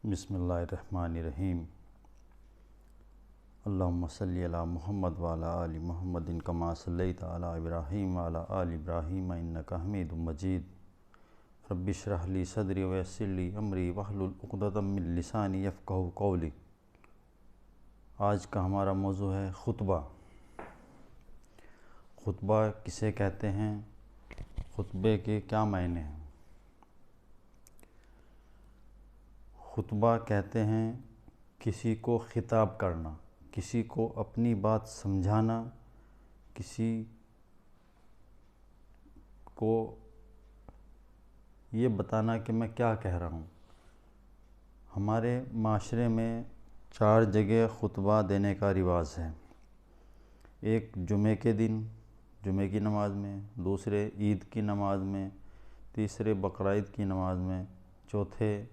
بسم اللہ الرحمن الرحیم اللہم صلی علی محمد وعلی آل محمد کما صلیت علی ابراہیم وعلی آل ابراہیم انکا حمید مجید رب اشرح لی صدری ویسر لی امری واحلل عقدۃ من لسانی یفقہوا قولی۔ آج کا ہمارا موضوع ہے خطبہ۔ خطبہ کسے کہتے ہیں؟ خطبے کے کیا معنی ہیں؟ خطبہ کہتے ہیں کسی کو خطاب کرنا، کسی کو اپنی بات سمجھانا، کسی کو یہ بتانا کہ میں کیا کہہ رہا ہوں۔ ہمارے معاشرے میں 4 جگہ خطبہ دینے کا رواج ہے۔ ایک جمعے کے دن جمعے کی نماز میں، دوسرے عید کی نماز میں، تیسرے بقرعید کی نماز میں، چوتھے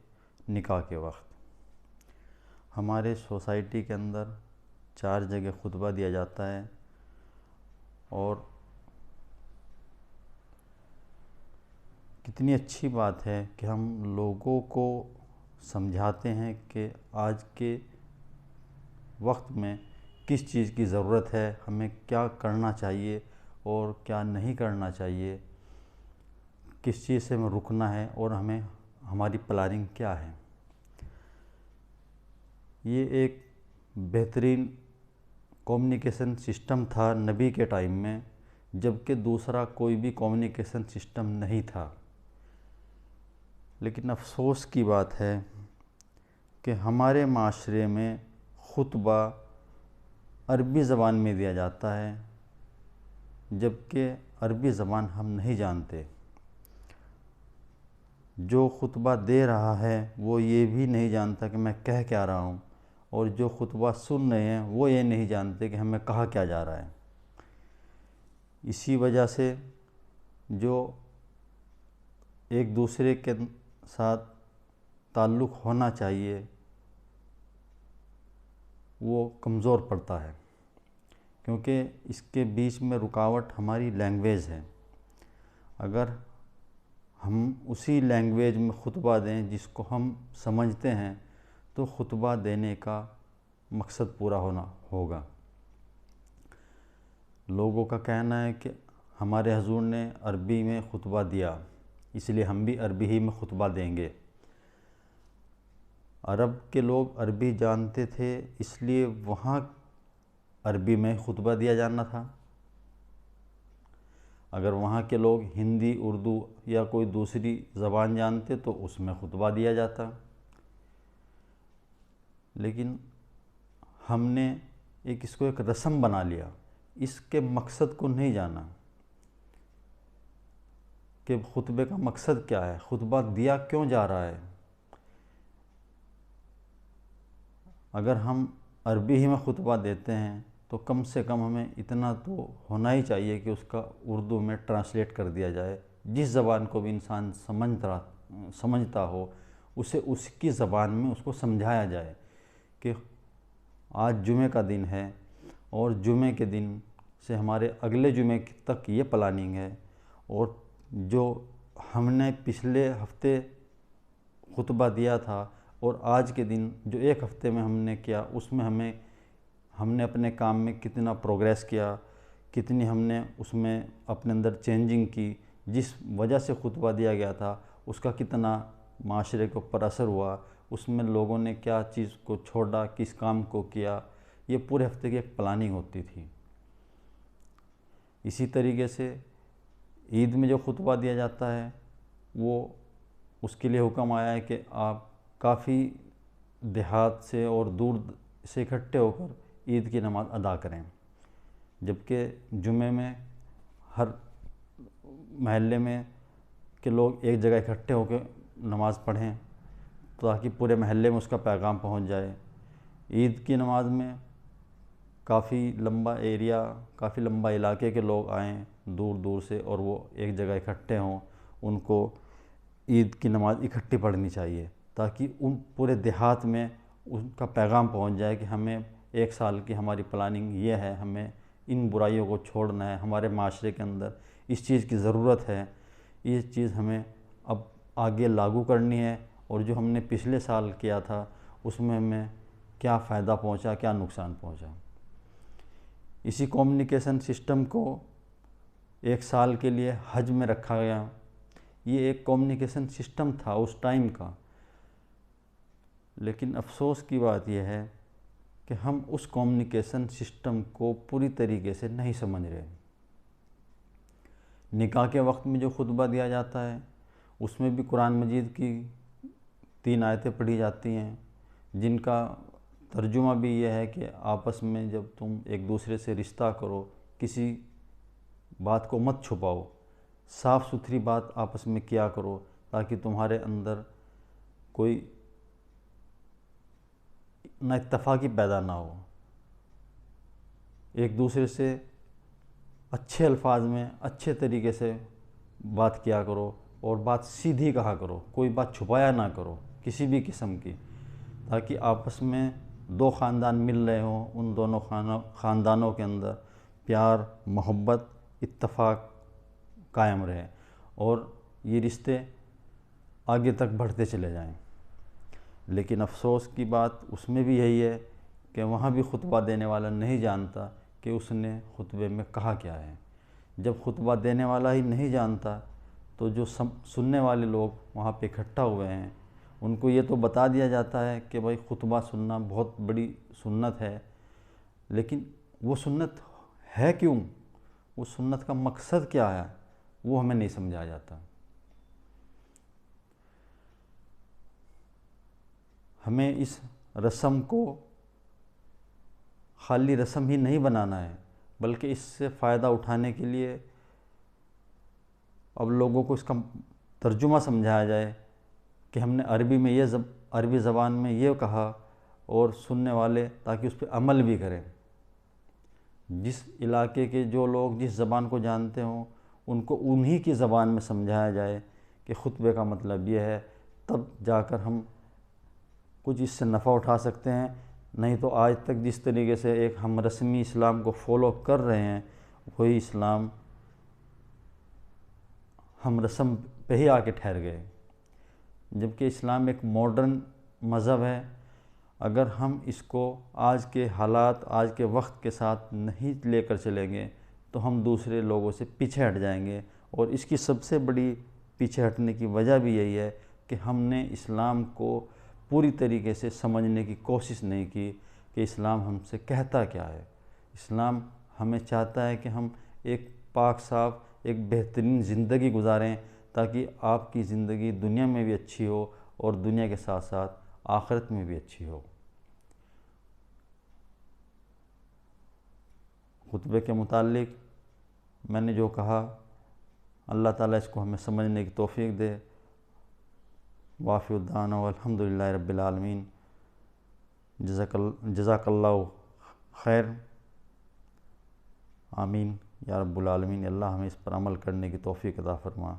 نکاح کے وقت۔ ہمارے سوسائٹی کے اندر 4 جگہ خطبہ دیا جاتا ہے، اور کتنی اچھی بات ہے کہ ہم لوگوں کو سمجھاتے ہیں کہ آج کے وقت میں کس چیز کی ضرورت ہے، ہمیں کیا کرنا چاہیے اور کیا نہیں کرنا چاہیے، کس چیز سے ہمیں رکنا ہے اور ہماری پلاننگ کیا ہے۔ یہ ایک بہترین کمیونیکیشن سسٹم تھا نبی کے ٹائم میں، جبکہ دوسرا کوئی بھی کمیونیکیشن سسٹم نہیں تھا۔ لیکن افسوس کی بات ہے کہ ہمارے معاشرے میں خطبہ عربی زبان میں دیا جاتا ہے، جبکہ عربی زبان ہم نہیں جانتے۔ جو خطبہ دے رہا ہے وہ یہ بھی نہیں جانتا کہ میں کہہ کیا رہا ہوں، اور جو خطبہ سن رہے ہیں وہ یہ نہیں جانتے کہ ہمیں کہا کیا جا رہا ہے۔ اسی وجہ سے جو ایک دوسرے کے ساتھ تعلق ہونا چاہیے وہ کمزور پڑتا ہے، کیونکہ اس کے بیچ میں رکاوٹ ہماری لینگویج ہے۔ اگر ہم اسی لینگویج میں خطبہ دیں جس کو ہم سمجھتے ہیں تو خطبہ دینے کا مقصد پورا ہوگا۔ لوگوں کا کہنا ہے کہ ہمارے حضور نے عربی میں خطبہ دیا، اس لیے ہم بھی عربی ہی میں خطبہ دیں گے۔ عرب کے لوگ عربی جانتے تھے، اس لیے وہاں عربی میں خطبہ دیا جانا تھا۔ اگر وہاں کے لوگ ہندی، اردو یا کوئی دوسری زبان جانتے تو اس میں خطبہ دیا جاتا۔ لیکن ہم نے اس کو ایک رسم بنا لیا، اس کے مقصد کو نہیں جانا کہ خطبے کا مقصد کیا ہے، خطبہ دیا کیوں جا رہا ہے۔ اگر ہم عربی ہی میں خطبہ دیتے ہیں تو کم سے کم ہمیں اتنا تو ہونا ہی چاہیے کہ اس کا اردو میں ٹرانسلیٹ کر دیا جائے۔ جس زبان کو بھی انسان سمجھتا ہو اسے اس کی زبان میں اس کو سمجھایا جائے کہ آج جمعے کا دن ہے، اور جمعے کے دن سے ہمارے اگلے جمعے تک یہ پلاننگ ہے، اور جو ہم نے پچھلے ہفتے خطبہ دیا تھا اور آج کے دن جو ایک ہفتے میں ہم نے کیا، اس میں ہم نے اپنے کام میں کتنا پروگریس کیا، کتنی ہم نے اس میں اپنے اندر چینجنگ کی، جس وجہ سے خطبہ دیا گیا تھا اس کا کتنا معاشرے کے اوپر اثر ہوا، اس میں لوگوں نے کیا چیز کو چھوڑا، کس کام کو کیا، یہ پورے ہفتے کی ایک پلاننگ ہوتی تھی۔ اسی طریقے سے عید میں جو خطبہ دیا جاتا ہے وہ اس کے لیے حکم آیا ہے کہ آپ کافی دیہات سے اور دور سے اکٹھے ہو کر عید کی نماز ادا کریں، جبکہ جمعے میں ہر محلے میں کے لوگ ایک جگہ اکٹھے ہو کے نماز پڑھیں تاکہ پورے محلے میں اس کا پیغام پہنچ جائے۔ عید کی نماز میں کافی لمبا ایریا، کافی لمبا علاقے کے لوگ آئیں دور دور سے، اور وہ ایک جگہ اکٹھے ہوں، ان کو عید کی نماز اکٹھی پڑھنی چاہیے تاکہ ان پورے دیہات میں ان کا پیغام پہنچ جائے کہ ہمیں ایک سال کی ہماری پلاننگ یہ ہے، ہمیں ان برائیوں کو چھوڑنا ہے، ہمارے معاشرے کے اندر اس چیز کی ضرورت ہے، یہ چیز ہمیں اب آگے لاگو کرنی ہے، اور جو ہم نے پچھلے سال کیا تھا اس میں ہمیں کیا فائدہ پہنچا، کیا نقصان پہنچا۔ اسی کمیونیکیشن سسٹم کو ایک سال کے لیے حج میں رکھا گیا۔ یہ ایک کمیونیکیشن سسٹم تھا اس ٹائم کا، لیکن افسوس کی بات یہ ہے کہ ہم اس کمیونیکیشن سسٹم کو پوری طریقے سے نہیں سمجھ رہے۔ نکاح کے وقت میں جو خطبہ دیا جاتا ہے اس میں بھی قرآن مجید کی 3 آیتیں پڑھی جاتی ہیں، جن کا ترجمہ بھی یہ ہے کہ آپس میں جب تم ایک دوسرے سے رشتہ کرو، کسی بات کو مت چھپاؤ، صاف ستھری بات آپس میں کیا کرو، تاکہ تمہارے اندر کوئی نہ اتفاقی پیدا نہ ہو۔ ایک دوسرے سے اچھے الفاظ میں اچھے طریقے سے بات کیا کرو اور بات سیدھی کہا کرو، کوئی بات چھپایا نہ کرو کسی بھی قسم کی، تاکہ آپس میں 2 خاندان مل رہے ہوں، ان دونوں خاندانوں کے اندر پیار، محبت، اتفاق قائم رہے اور یہ رشتے آگے تک بڑھتے چلے جائیں۔ لیکن افسوس کی بات اس میں بھی یہی ہے کہ وہاں بھی خطبہ دینے والا نہیں جانتا کہ اس نے خطبے میں کہا کیا ہے۔ جب خطبہ دینے والا ہی نہیں جانتا تو جو سننے والے لوگ وہاں پہ اکٹھا ہوئے ہیں ان کو یہ تو بتا دیا جاتا ہے کہ بھائی خطبہ سننا بہت بڑی سنت ہے، لیکن وہ سنت ہے کیوں، وہ سنت کا مقصد کیا ہے، وہ ہمیں نہیں سمجھایا جاتا۔ ہمیں اس رسم کو خالی رسم ہی نہیں بنانا ہے، بلکہ اس سے فائدہ اٹھانے کے لیے اب لوگوں کو اس کا ترجمہ سمجھایا جائے کہ ہم نے عربی میں عربی زبان میں یہ کہا، اور سننے والے تاکہ اس پہ عمل بھی کریں۔ جس علاقے کے جو لوگ جس زبان کو جانتے ہوں ان کو انہی کی زبان میں سمجھایا جائے کہ خطبے کا مطلب یہ ہے، تب جا کر ہم کچھ اس سے نفع اٹھا سکتے ہیں۔ نہیں تو آج تک جس طریقے سے ایک ہم رسمی اسلام کو فالو کر رہے ہیں، وہی اسلام ہم رسم پہ ہی آ کے ٹھہر گئے، جبکہ اسلام ایک ماڈرن مذہب ہے۔ اگر ہم اس کو آج کے حالات، آج کے وقت کے ساتھ نہیں لے کر چلیں گے تو ہم دوسرے لوگوں سے پیچھے ہٹ جائیں گے، اور اس کی سب سے بڑی پیچھے ہٹنے کی وجہ بھی یہی ہے کہ ہم نے اسلام کو پوری طریقے سے سمجھنے کی کوشش نہیں کی کہ اسلام ہم سے کہتا کیا ہے۔ اسلام ہمیں چاہتا ہے کہ ہم ایک پاک صاف، ایک بہترین زندگی گزاریں، تاکہ آپ کی زندگی دنیا میں بھی اچھی ہو اور دنیا کے ساتھ ساتھ آخرت میں بھی اچھی ہو۔ خطبے کے متعلق میں نے جو کہا، اللہ تعالیٰ اس کو ہمیں سمجھنے کی توفیق دے۔ وآخر دعوانا والحمد للہ رب العالمین۔ جزاک اللہ خیر، آمین یا رب العالمین۔ اللہ ہمیں اس پر عمل کرنے کی توفیق عطا فرما۔